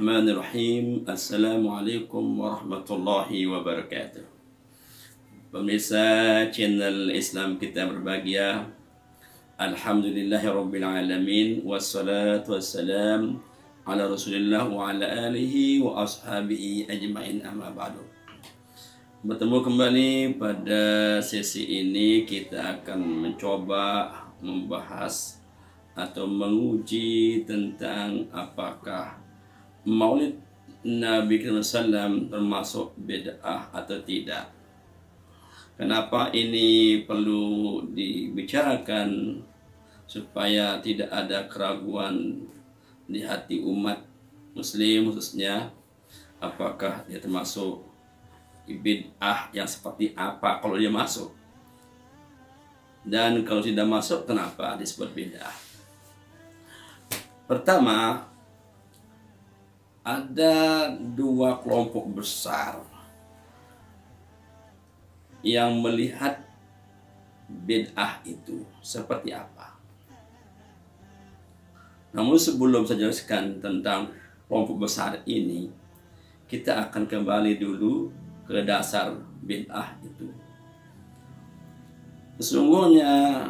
Bismillahirrahmanirrahim. Assalamualaikum warahmatullahi wabarakatuh. Pemirsa channel Islam Kita Berbahagia, Alhamdulillahirrabbilalamin. Wassalatu wassalam ala rasulillah wa ala alihi wa ashabihi ajma'in, amma ba'du. Bertemu kembali pada sesi ini, kita akan mencoba membahas atau menguji tentang apakah Maulid Nabi SAW termasuk bid'ah atau tidak. Kenapa ini perlu dibicarakan supaya tidak ada keraguan di hati umat muslim khususnya, apakah dia termasuk bid'ah yang seperti apa kalau dia masuk, dan kalau tidak masuk kenapa disebut bid'ah. Pertama, ada dua kelompok besar yang melihat bid'ah itu seperti apa. Namun sebelum saya jelaskan tentang kelompok besar ini, kita akan kembali dulu ke dasar bid'ah itu. Sesungguhnya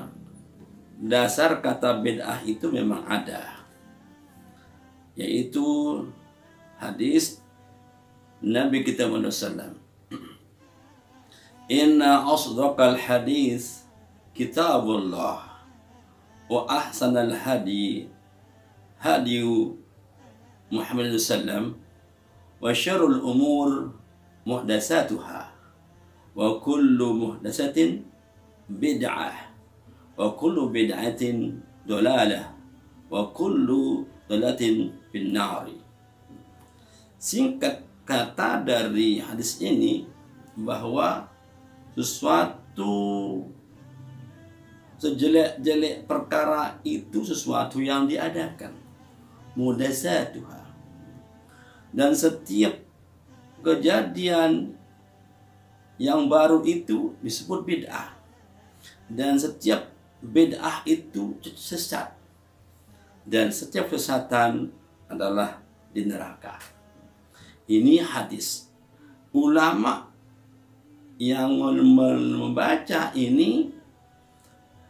dasar kata bid'ah itu memang ada, yaitu hadis Nabi kita Muhammad SAW. Inna asdaqal hadis kitabullah wa ahsanal hadi hadiyu Muhammad SAW wa syarrul umur muhdasatuhah wa kullu muhdasatin bid'ah wa kullu bid'atin dolalah wa kullu dolatin finnari. Singkat kata dari hadis ini bahwa sesuatu sejelek-jelek perkara itu sesuatu yang diadakan, muhdasatuhah, dan setiap kejadian yang baru itu disebut bid'ah, dan setiap bid'ah itu sesat, dan setiap kesesatan adalah di neraka. Ini hadis. Ulama yang membaca ini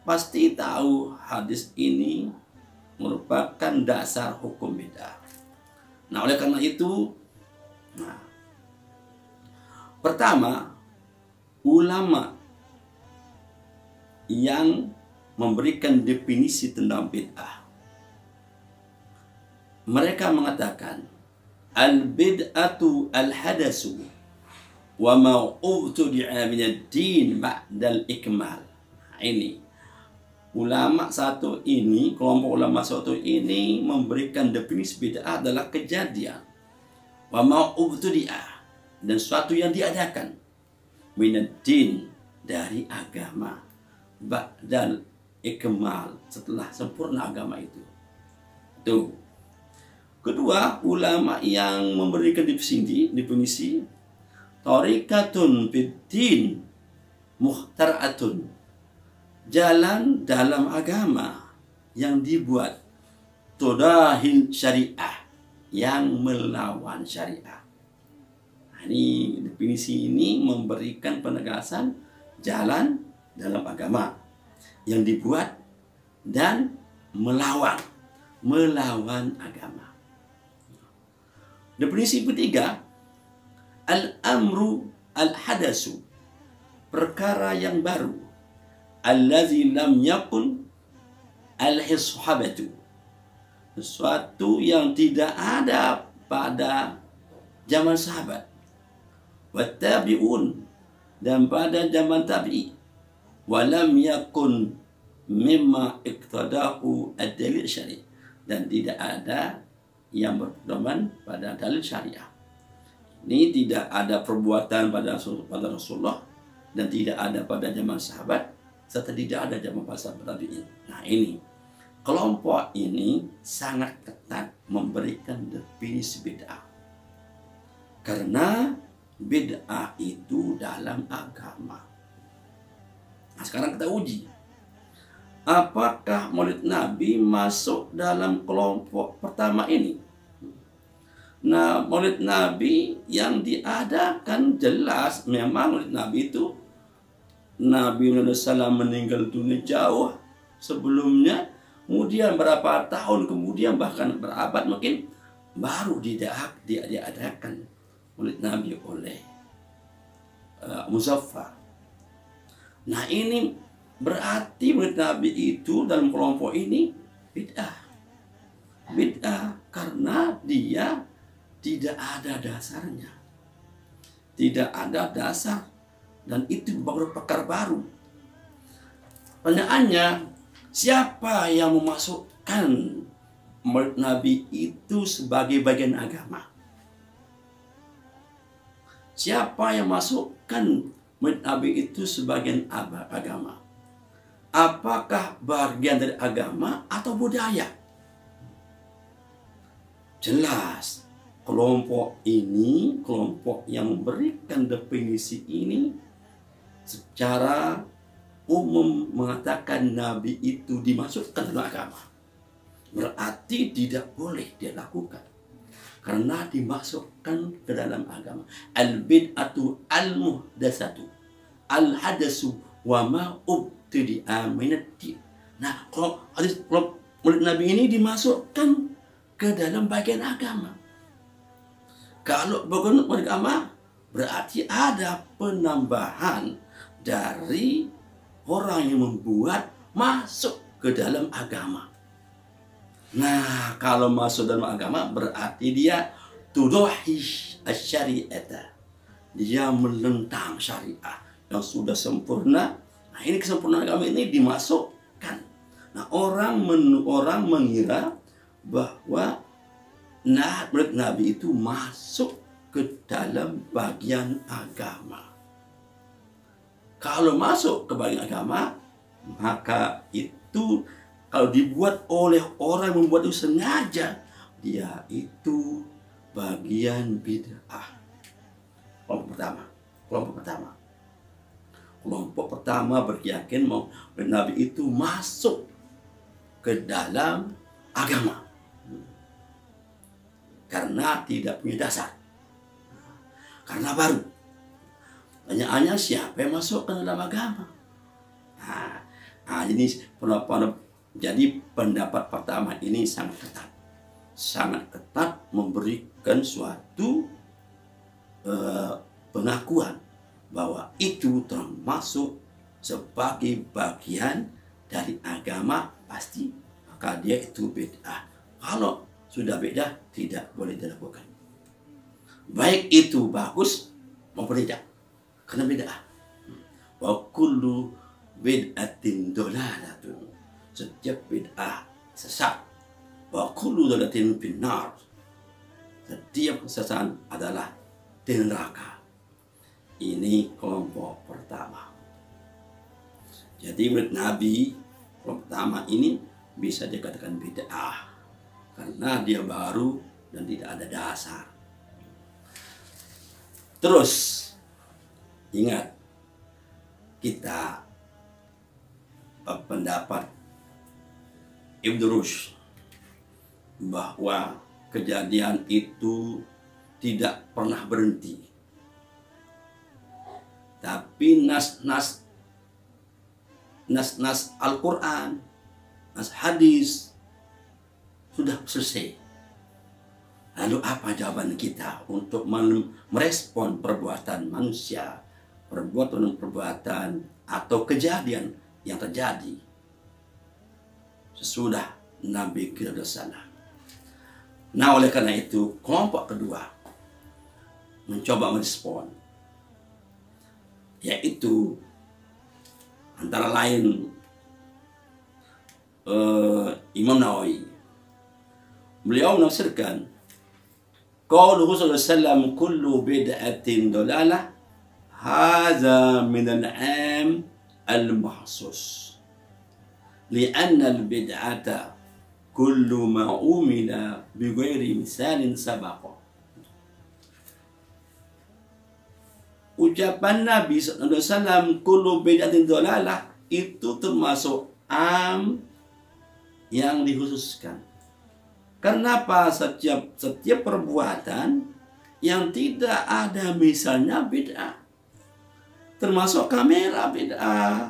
pasti tahu hadis ini merupakan dasar hukum bid'ah. Nah, oleh karena itu, pertama, ulama yang memberikan definisi tentang bid'ah, mereka mengatakan al-bid'atu al-hadasu wa ma ubtudi'a min ad-din ba'dal ikmal. Ini ulama satu ini, kelompok ulama satu ini memberikan definisi bid'ah adalah kejadian wa ma ubtudi'a, dan suatu yang diadakan min ad-din, dari agama, ba'dal ikmal, setelah sempurna agama itu. Tuh. Kedua, ulama yang memberikan definisi tariqatun fiddin mukhtara'atun, jalan dalam agama yang dibuat, tudahil syariah, yang melawan syariah. Nah, ini definisi ini memberikan penegasan jalan dalam agama yang dibuat dan melawan agama. Definisi ketiga, al-amru al-hadasu, perkara yang baru, allazi lam yakun al-hishabatu, sesuatu yang tidak ada pada zaman sahabat, wattabi'un, dan pada zaman tabi'i, walam yakun mimma iqtadahu ad-dalil syari', dan tidak ada yang berpedoman pada dalil syariah. Ini tidak ada perbuatan pada Rasulullah, dan tidak ada pada zaman sahabat, serta tidak ada zaman sahabat tabi'in. Nah, ini kelompok ini sangat ketat memberikan definisi bid'ah, karena bid'ah itu dalam agama. Nah, sekarang kita uji, apakah Maulid Nabi masuk dalam kelompok pertama ini? Nah, Maulid Nabi yang diadakan jelas memang Maulid Nabi itu Nabi SAW meninggal dunia jauh sebelumnya, kemudian berapa tahun kemudian, bahkan berabad mungkin, baru diadakan Maulid Nabi oleh Muzaffar. Nah, ini berarti Maulid Nabi itu dalam kelompok ini bid'ah. Bid'ah karena dia tidak ada dasarnya. Tidak ada dasar. Dan itu baru perkara baru. Pertanyaannya, siapa yang memasukkan Maulid Nabi itu sebagai bagian agama? Siapa yang masukkan Maulid Nabi itu sebagian agama? Apakah bagian dari agama atau budaya? Jelas, kelompok ini, kelompok yang memberikan definisi ini secara umum mengatakan Nabi itu dimasukkan dalam agama. Berarti tidak boleh dia lakukan karena dimasukkan ke dalam agama. Al-bid'atu al-muhdasatu al-hadasu wa ma ubtidi'a minad-din. Nah, kalau Maulid Nabi ini dimasukkan ke dalam bagian agama. Kalau bagian agama berarti ada penambahan dari orang yang membuat masuk ke dalam agama. Nah, kalau masuk dalam agama berarti dia tuduhish asyari'ata. Dia melentang syariah yang sudah sempurna. Nah, ini kesempurnaan agama ini dimasukkan. Nah, orang mengira bahwa Maulid Nabi itu masuk ke dalam bagian agama. Kalau masuk ke bagian agama, maka itu kalau dibuat oleh orang yang membuat itu sengaja, dia itu bagian bid'ah. Kelompok pertama berkeyakin Maulid Nabi itu masuk ke dalam agama karena tidak punya dasar, karena baru. Pertanyaannya, siapa yang masuk ke dalam agama? Jadi pendapat pertama ini sangat ketat memberikan suatu pengakuan bahwa itu termasuk sebagai bagian dari agama pasti, maka dia itu bid'ah. Kalau sudah beda, tidak boleh dilakukan. Baik itu bagus maupun tidak, karena bid'ah. Wa kullu bid'atin dolalatun. Setiap bid'ah sesat. Wa kullu dolalatin finnar. Setiap kesesatan adalah di neraka. Ini kelompok pertama. Jadi Maulid Nabi kelompok pertama ini bisa dikatakan bid'ah karena dia baru dan tidak ada dasar. Terus ingat, kita pendapat Ibnu Rushd bahwa kejadian itu tidak pernah berhenti, tapi nas-nas Al-Quran, nas hadis sudah selesai. Lalu apa jawaban kita untuk merespon perbuatan manusia, perbuatan atau kejadian yang terjadi sesudah Nabi kita sana? Nah, oleh karena itu kelompok kedua mencoba merespon, yaitu antara lain Imam Nawawi. Beliau menafsirkan qauluhu sallallahu alaihi wasallam kullu bid'atin dalalah hadza min al-'am al-mahsus li'anna al-bid'ata kullu ma umila bighairi misalin sabaqa. Ucapan Nabi sallallahu alaihi wasallam kullu bid'atin dalalah itu termasuk am yang dikhususkan. Kenapa setiap perbuatan yang tidak ada misalnya bid'ah. Termasuk kamera bid'ah,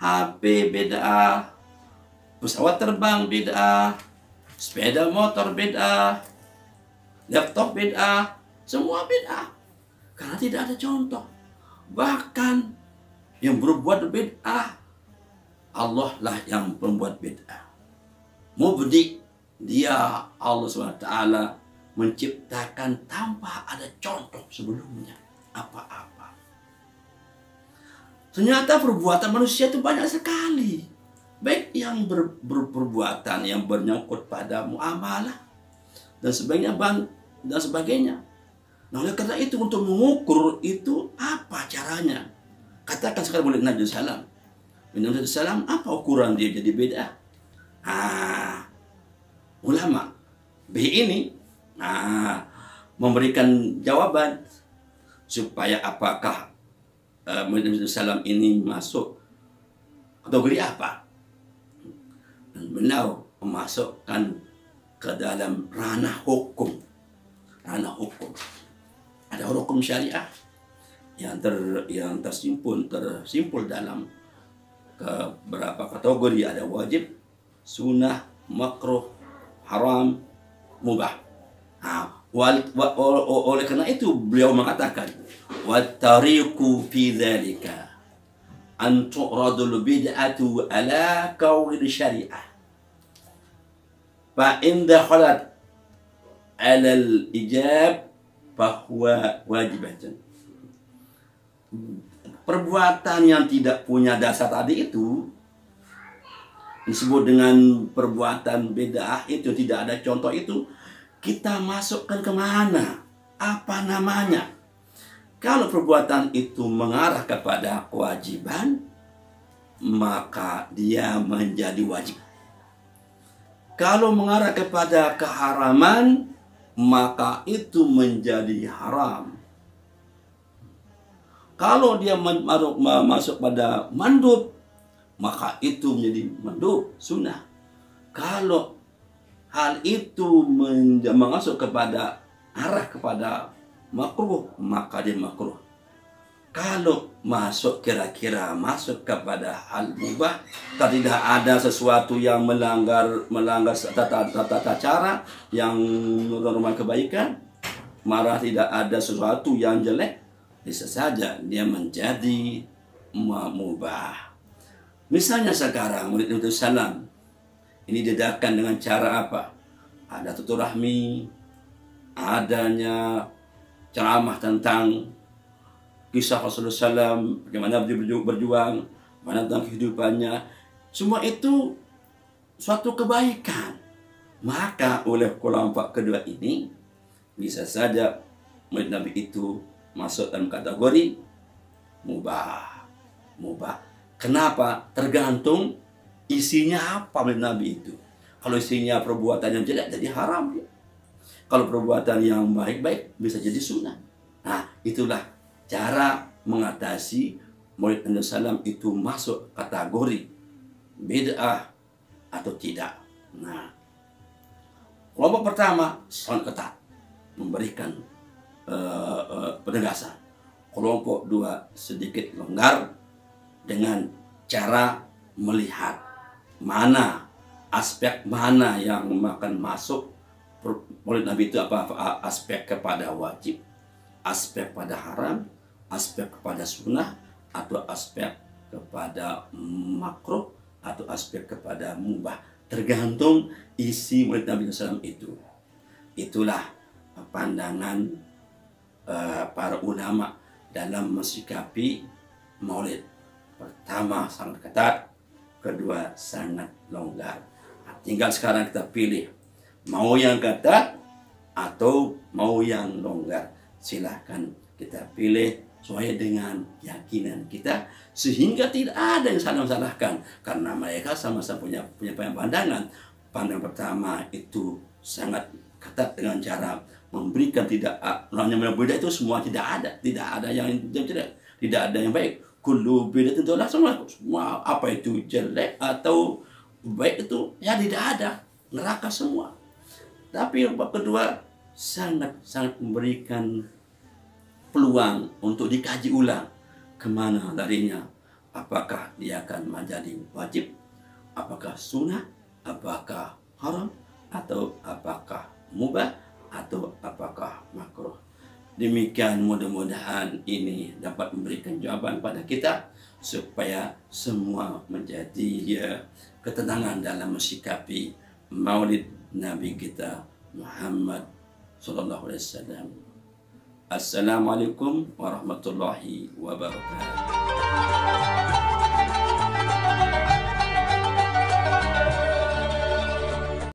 HP bid'ah, pesawat terbang bid'ah, sepeda motor bid'ah, laptop bid'ah, semua bid'ah. Karena tidak ada contoh. Bahkan yang berbuat bid'ah, Allah lah yang membuat bid'ah. Mubdi, dia Allah SWT menciptakan tanpa ada contoh sebelumnya apa-apa. Ternyata perbuatan manusia itu banyak sekali. Baik yang berperbuatan yang bernyangkut pada muamalah dan sebagainya. Nah, oleh karena itu untuk mengukur itu apa caranya? Katakan sekarang boleh Nabi Sallam. Nabi Sallam apa ukuran dia jadi beda? Ulama B ini memberikan jawaban supaya apakah Nabi Sallam ini masuk kategori apa? Beliau memasukkan ke dalam ranah hukum. Ranah hukum. Ada hukum syariah yang tersimpul dalam beberapa kategori. Ada wajib, sunnah, makruh, haram, mubah. Oleh karena itu beliau mengatakan wattariqu fi dzalika an tu'radul bid'atu ala qawli syariah fa in dakhalat ala al-ijab bahwa wajibatun. Perbuatan yang tidak punya dasar tadi itu disebut dengan perbuatan bid'ah, itu tidak ada contoh, itu kita masukkan kemana? Apa namanya? Kalau perbuatan itu mengarah kepada kewajiban, maka dia menjadi wajib. Kalau mengarah kepada keharaman, maka itu menjadi haram. Kalau dia masuk pada mandub, maka itu menjadi mandub, sunnah. Kalau hal itu masuk kepada arah kepada makruh, maka dia makruh. Kalau kira-kira masuk kepada hal mubah, tidak ada sesuatu yang melanggar tata cara yang normal kebaikan, marah tidak ada sesuatu yang jelek, bisa saja dia menjadi mubah. Misalnya sekarang murid Nabi Sallam ini diadakan dengan cara apa? Ada tuturahmi, adanya ceramah tentang kisah Rasulullah SAW, bagaimana beliau berjuang, bagaimana tentang kehidupannya. Semua itu suatu kebaikan. Maka oleh kelompok kedua ini, bisa saja murid Nabi itu masuk dalam kategori mubah. Kenapa? Tergantung isinya apa murid Nabi itu. Kalau isinya perbuatan yang jelek, jadi haram. Kalau perbuatan yang baik-baik, bisa jadi sunnah. Nah, itulah cara mengatasi murid Nabi SAW itu masuk kategori bid'ah atau tidak. Nah, kelompok pertama sangat ketat memberikan penegasan. Kelompok dua sedikit longgar dengan cara melihat mana aspek mana yang akan masuk murid Nabi itu, apa aspek kepada wajib, aspek pada haram, aspek kepada sunnah, atau aspek kepada makruh, atau aspek kepada mubah. Tergantung isi murid Nabi SAW itu. Itulah pandangan para ulama dalam mensikapi maulid. Pertama sangat ketat, kedua sangat longgar. Nah, tinggal sekarang kita pilih mau yang ketat atau mau yang longgar. Silahkan kita pilih sesuai dengan keyakinan kita, sehingga tidak ada yang salah-salahkan, karena mereka sama-sama punya pandangan. Pandangan pertama itu sangat ketat dengan cara memberikan tidak namanya beda itu semua tidak ada yang tidak ada yang baik. Kullu bidatin itulah semua apa itu jelek atau baik itu ya tidak ada. neraka semua. Tapi yang kedua sangat memberikan peluang untuk dikaji ulang kemana darinya. Apakah dia akan menjadi wajib, apakah sunnah, apakah haram, atau apakah mubah, atau apakah makruh. Demikian, mudah-mudahan ini dapat memberikan jawaban pada kita supaya semua menjadi ketenangan dalam mensikapi Maulid Nabi kita Muhammad sallallahu alaihi wasallam. Assalamualaikum warahmatullahi wabarakatuh.